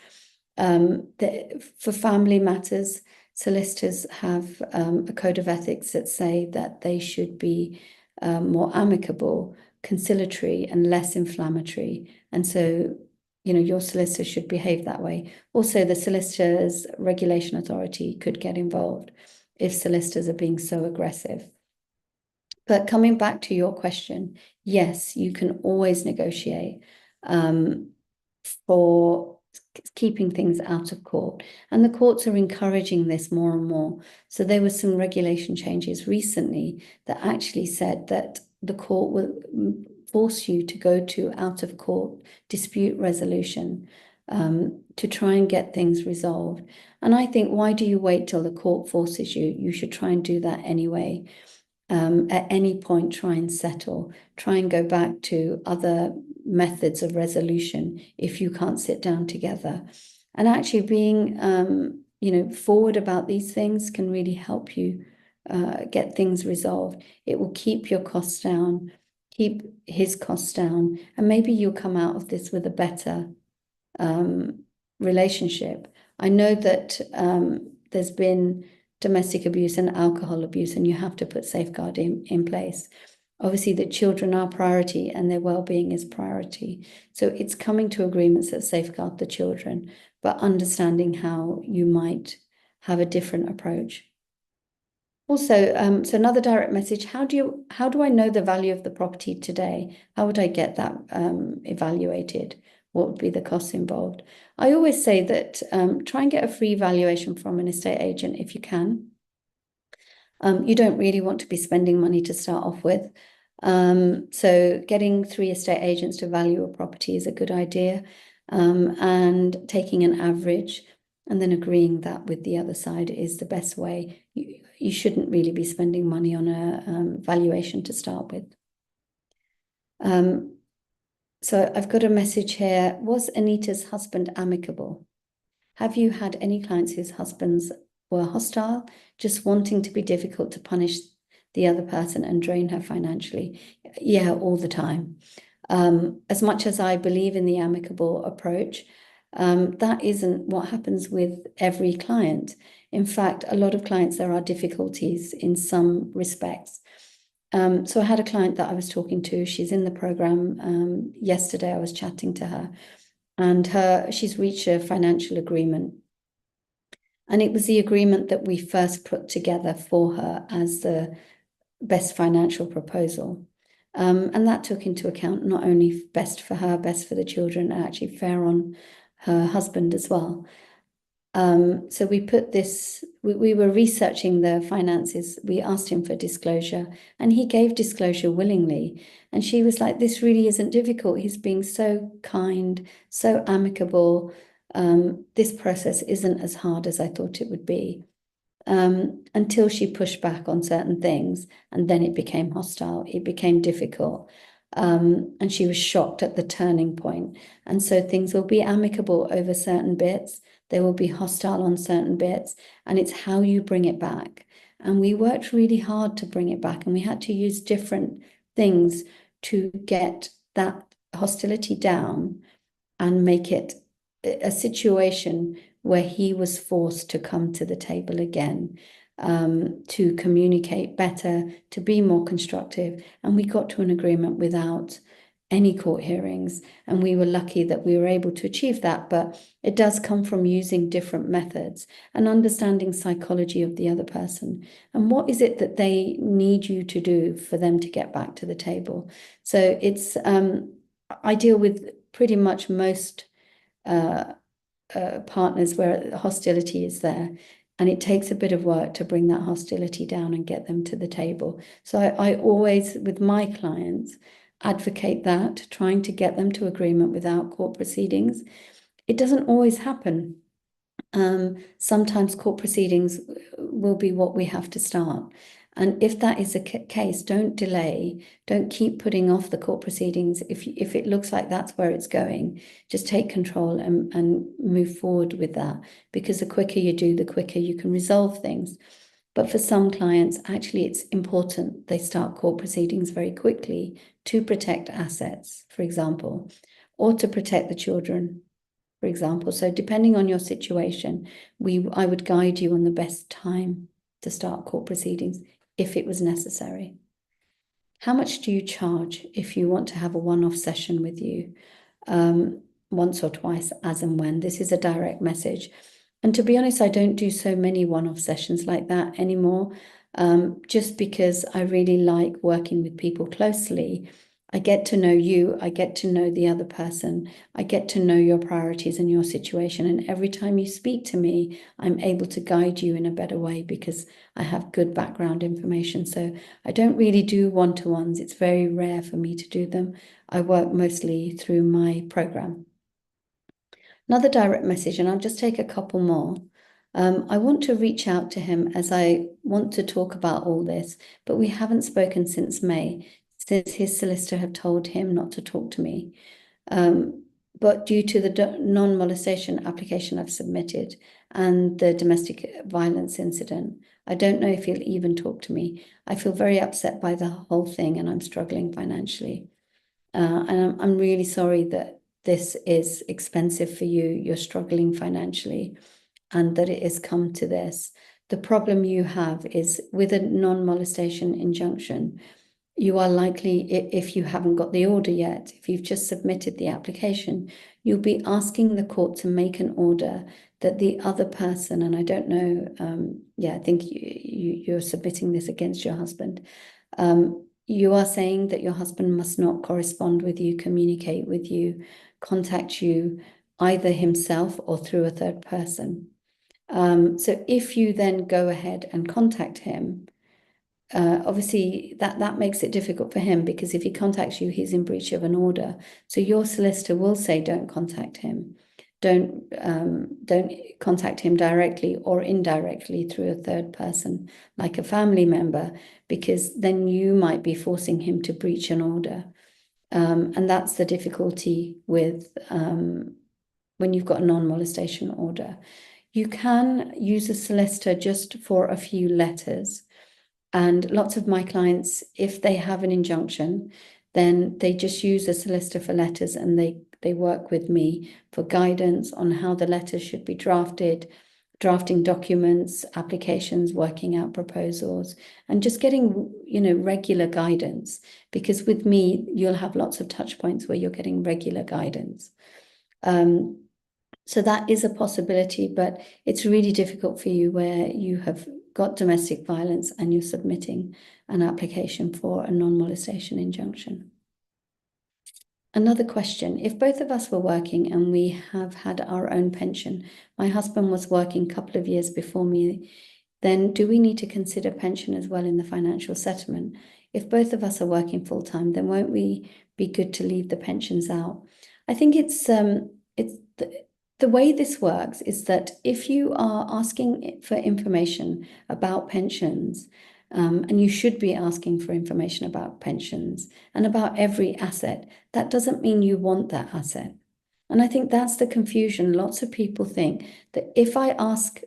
For family matters, solicitors have a code of ethics that say that they should be more amicable, conciliatory, and less inflammatory. And so, your solicitor should behave that way. Also, the Solicitors Regulation Authority could get involved if solicitors are being so aggressive. But coming back to your question, yes, you can always negotiate for keeping things out of court. And the courts are encouraging this more and more. So there were some regulation changes recently that actually said that the court will force you to go to out of court dispute resolution to try and get things resolved. And I think, why do you wait till the court forces you? You should try and do that anyway. At any point, try and settle, try and go back to other methods of resolution if you can't sit down together. And actually being, forward about these things can really help you get things resolved. It will keep your costs down, keep his costs down, and maybe you'll come out of this with a better relationship. I know that there's been domestic abuse and alcohol abuse, and you have to put safeguarding in place. Obviously, the children are priority and their well-being is priority. So it's coming to agreements that safeguard the children, but understanding how you might have a different approach. Also, so another direct message, how do I know the value of the property today? How would I get that evaluated? What would be the costs involved? I always say that try and get a free valuation from an estate agent if you can. You don't really want to be spending money to start off with. So getting 3 estate agents to value a property is a good idea, and taking an average and then agreeing that with the other side is the best way. You shouldn't really be spending money on a valuation to start with. So I've got a message here. Was Anita's husband amicable? Have you had any clients whose husbands were hostile, just wanting to be difficult to punish the other person and drain her financially? Yeah, all the time. As much as I believe in the amicable approach, that isn't what happens with every client. In fact, a lot of clients, there are difficulties in some respects. So I had a client that I was talking to. She's in the program. Yesterday, I was chatting to her, and she's reached a financial agreement. And it was the agreement that we first put together for her as the best financial proposal. And that took into account not only best for her, best for the children, and actually fair on her husband as well. So we put this, we were researching the finances. We asked him for disclosure and he gave disclosure willingly. And she was like, this really isn't difficult. He's being so kind, so amicable. This process isn't as hard as I thought it would be. Until she pushed back on certain things, and then it became hostile. It became difficult. And she was shocked at the turning point. And so things will be amicable over certain bits. They will be hostile on certain bits, and it's how you bring it back. And we worked really hard to bring it back, and we had to use different things to get that hostility down and make it a situation where he was forced to come to the table again, to communicate better, to be more constructive. And we got to an agreement without any court hearings. And we were lucky that we were able to achieve that. But it does come from using different methods and understanding psychology of the other person. And what is it that they need you to do for them to get back to the table? So it's, I deal with pretty much most partners where hostility is there. And it takes a bit of work to bring that hostility down and get them to the table. So I always, with my clients, advocate that, trying to get them to agreement without court proceedings. It doesn't always happen. Sometimes court proceedings will be what we have to start. And if that is the case, don't delay, don't keep putting off the court proceedings. If it looks like that's where it's going, just take control and move forward with that, because the quicker you do, the quicker you can resolve things. But for some clients, actually, it's important they start court proceedings very quickly to protect assets, for example, or to protect the children, for example. So depending on your situation, I would guide you on the best time to start court proceedings if it was necessary. How much do you charge if you want to have a one-off session with you, once or twice, as and when? This is a direct message. And to be honest, I don't do so many one-off sessions like that anymore, just because I really like working with people closely. I get to know you, I get to know the other person, I get to know your priorities and your situation. And every time you speak to me, I'm able to guide you in a better way because I have good background information. So I don't really do one-to-ones. It's very rare for me to do them. I work mostly through my program. Another direct message, and I'll just take a couple more. I want to reach out to him as I want to talk about all this, but we haven't spoken since May, since his solicitor have told him not to talk to me. But due to the non-molestation application I've submitted and the domestic violence incident, I don't know if he'll even talk to me. I feel very upset by the whole thing and I'm struggling financially. And I'm really sorry that this is expensive for you. You're struggling financially and that it has come to this. The problem you have is with a non-molestation injunction, you are likely, if you haven't got the order yet, if you've just submitted the application, you'll be asking the court to make an order that the other person, and I don't know, I think you're submitting this against your husband. You are saying that your husband must not correspond with you, communicate with you, contact you, either himself or through a third person. So if you then go ahead and contact him, obviously that makes it difficult for him, because if he contacts you, he's in breach of an order. So your solicitor will say, don't contact him. Don't contact him directly or indirectly through a third person, like a family member, because then you might be forcing him to breach an order. And that's the difficulty with when you've got a non-molestation order. You can use a solicitor just for a few letters. And lots of my clients, if they have an injunction, then they just use a solicitor for letters, and they work with me for guidance on how the letters should be drafted, drafting documents, applications, working out proposals, and just getting, regular guidance. Because with me, you'll have lots of touch points where you're getting regular guidance. So that is a possibility, but it's really difficult for you where you have got domestic violence and you're submitting an application for a non-molestation injunction. Another question, if both of us were working and we have had our own pension, my husband was working a couple of years before me, then do we need to consider pension as well in the financial settlement? If both of us are working full-time, then won't we be good to leave the pensions out? I think the way this works is that if you are asking for information about pensions, and you should be asking for information about pensions and about every asset, that doesn't mean you want that asset. And I think that's the confusion. Lots of people think that if I ask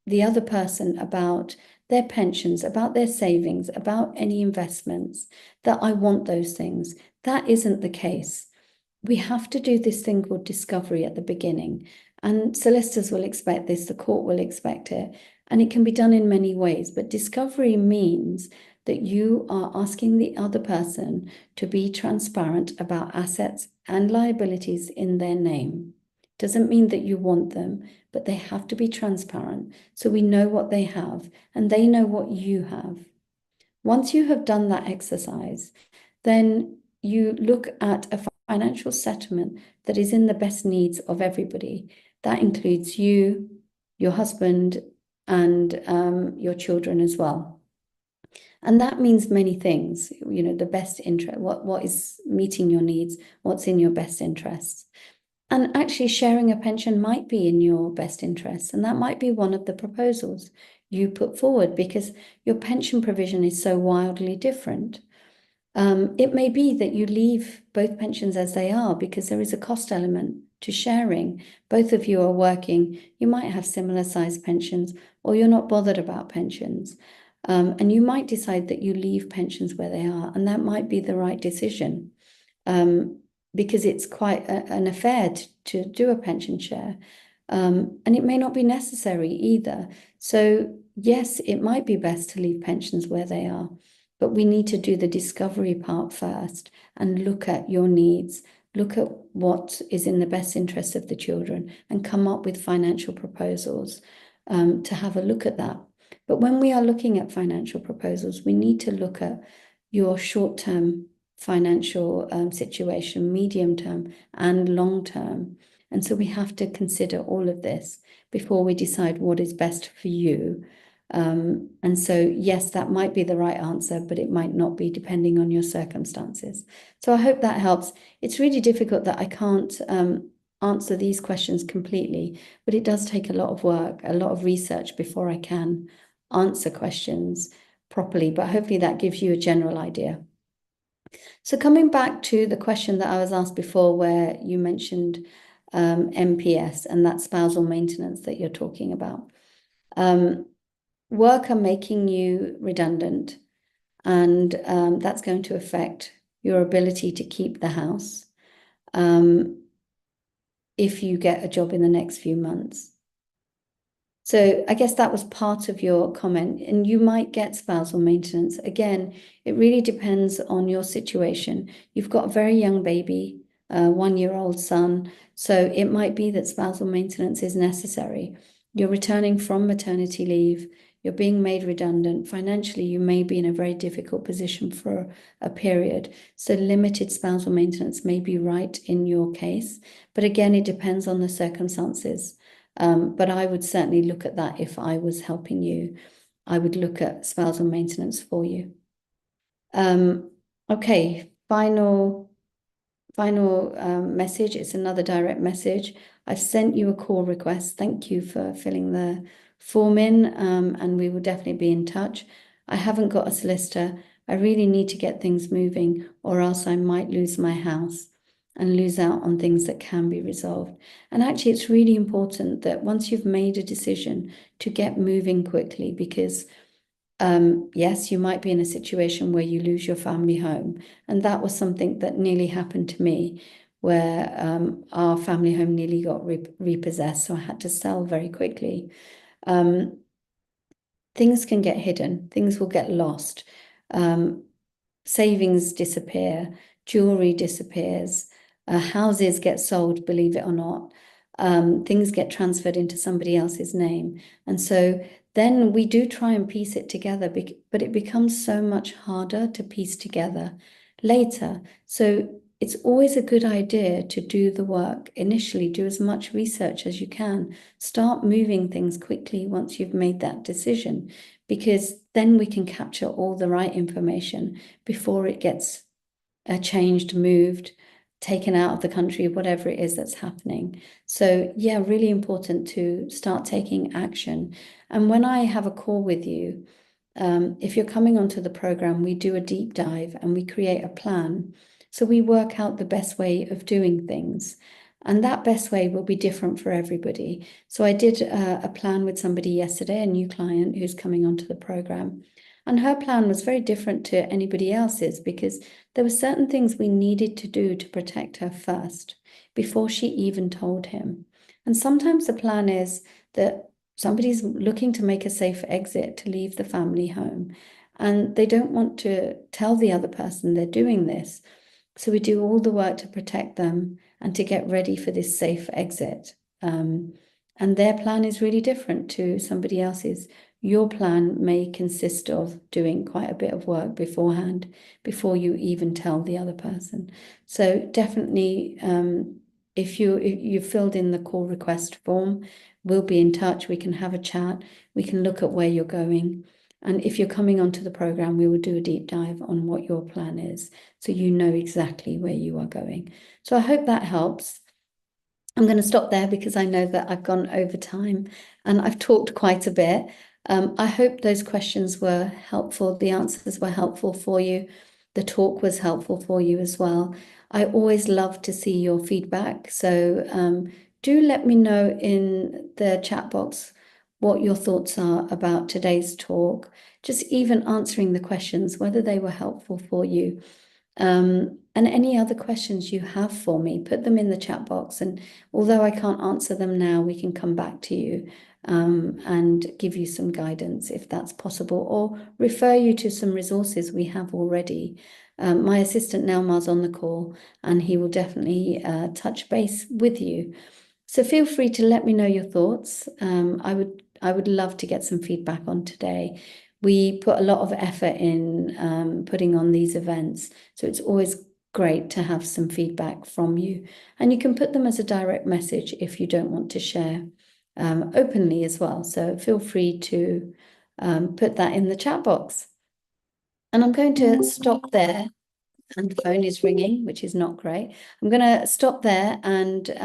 the other person about their pensions, about their savings, about any investments, that I want those things. That isn't the case. We have to do this thing called discovery at the beginning. And solicitors will expect this, the court will expect it, and it can be done in many ways. But discovery means that you are asking the other person to be transparent about assets and liabilities in their name. Doesn't mean that you want them, but they have to be transparent so we know what they have and they know what you have. Once you have done that exercise, then you look at a financial settlement that is in the best needs of everybody. That includes you, your husband, and your children as well. And that means many things, the best interest, what is meeting your needs, what's in your best interests. And actually sharing a pension might be in your best interests. And that might be one of the proposals you put forward because your pension provision is so wildly different. It may be that you leave both pensions as they are because there is a cost element to sharing. Both of you are working, you might have similar sized pensions, or you're not bothered about pensions. And you might decide that you leave pensions where they are, and that might be the right decision because it's quite an affair to do a pension share. And it may not be necessary either. So, yes, it might be best to leave pensions where they are, but we need to do the discovery part first and look at your needs, look at what is in the best interest of the children, and come up with financial proposals to have a look at that. But when we are looking at financial proposals, we need to look at your short-term financial situation, medium-term and long-term. And so we have to consider all of this before we decide what is best for you. And so, yes, that might be the right answer, but it might not be depending on your circumstances. So I hope that helps. It's really difficult that I can't answer these questions completely, but it does take a lot of work, a lot of research before I can answer questions properly. But hopefully that gives you a general idea. So coming back to the question that I was asked before, where you mentioned MPS and that spousal maintenance that you're talking about. Work are making you redundant, and that's going to affect your ability to keep the house if you get a job in the next few months. So I guess that was part of your comment, and you might get spousal maintenance. Again, it really depends on your situation. You've got a very young baby, a 1-year-old son, so it might be that spousal maintenance is necessary. You're returning from maternity leave, you're being made redundant. Financially, you may be in a very difficult position for a period. So limited spousal maintenance may be right in your case. But again, it depends on the circumstances. But I would certainly look at that if I was helping you. I would look at spousal maintenance for you. Okay, final message. It's another direct message. I've sent you a call request. Thank you for filling the form in, and we will definitely be in touch. I haven't got a solicitor. I really need to get things moving, or else I might lose my house and lose out on things that can be resolved. And actually, it's really important that once you've made a decision to get moving quickly, because yes, you might be in a situation where you lose your family home. And that was something that nearly happened to me, where our family home nearly got repossessed. So I had to sell very quickly. Things can get hidden, things will get lost. Savings disappear, jewelry disappears, houses get sold, believe it or not. Things get transferred into somebody else's name. And so then we do try and piece it together, but it becomes so much harder to piece together later. So it's always a good idea to do the work initially, do as much research as you can, start moving things quickly once you've made that decision, because then we can capture all the right information before it gets changed, moved, taken out of the country, whatever it is that's happening. So yeah, really important to start taking action. And when I have a call with you, if you're coming onto the program, we do a deep dive and we create a plan. So we work out the best way of doing things. And that best way will be different for everybody. So I did a plan with somebody yesterday, a new client who's coming onto the program. And her plan was very different to anybody else's because there were certain things we needed to do to protect her first before she even told him. And sometimes the plan is that somebody's looking to make a safe exit to leave the family home, and they don't want to tell the other person they're doing this. So we do all the work to protect them and to get ready for this safe exit. And their plan is really different to somebody else's your plan may consist of doing quite a bit of work beforehand before you even tell the other person. So definitely, if you filled in the call request form, we'll be in touch. We can have a chat. We can look at where you're going. And if you're coming onto the program, we will do a deep dive on what your plan is, so you know exactly where you are going. So I hope that helps. I'm going to stop there because I know that I've gone over time and I've talked quite a bit. I hope those questions were helpful. The answers were helpful for you. The talk was helpful for you as well. I always love to see your feedback. So do let me know in the chat box what your thoughts are about today's talk. Just even answering the questions, whether they were helpful for you. And any other questions you have for me, put them in the chat box. And although I can't answer them now, we can come back to you and give you some guidance if that's possible, or refer you to some resources we have already. My assistant Nelmar's on the call, and he will definitely touch base with you. So feel free to let me know your thoughts. I would love to get some feedback on today. We put a lot of effort in putting on these events, so it's always great to have some feedback from you. And you can put them as a direct message if you don't want to share openly as well. So feel free to put that in the chat box. And I'm going to stop there. And the phone is ringing, which is not great. I'm going to stop there and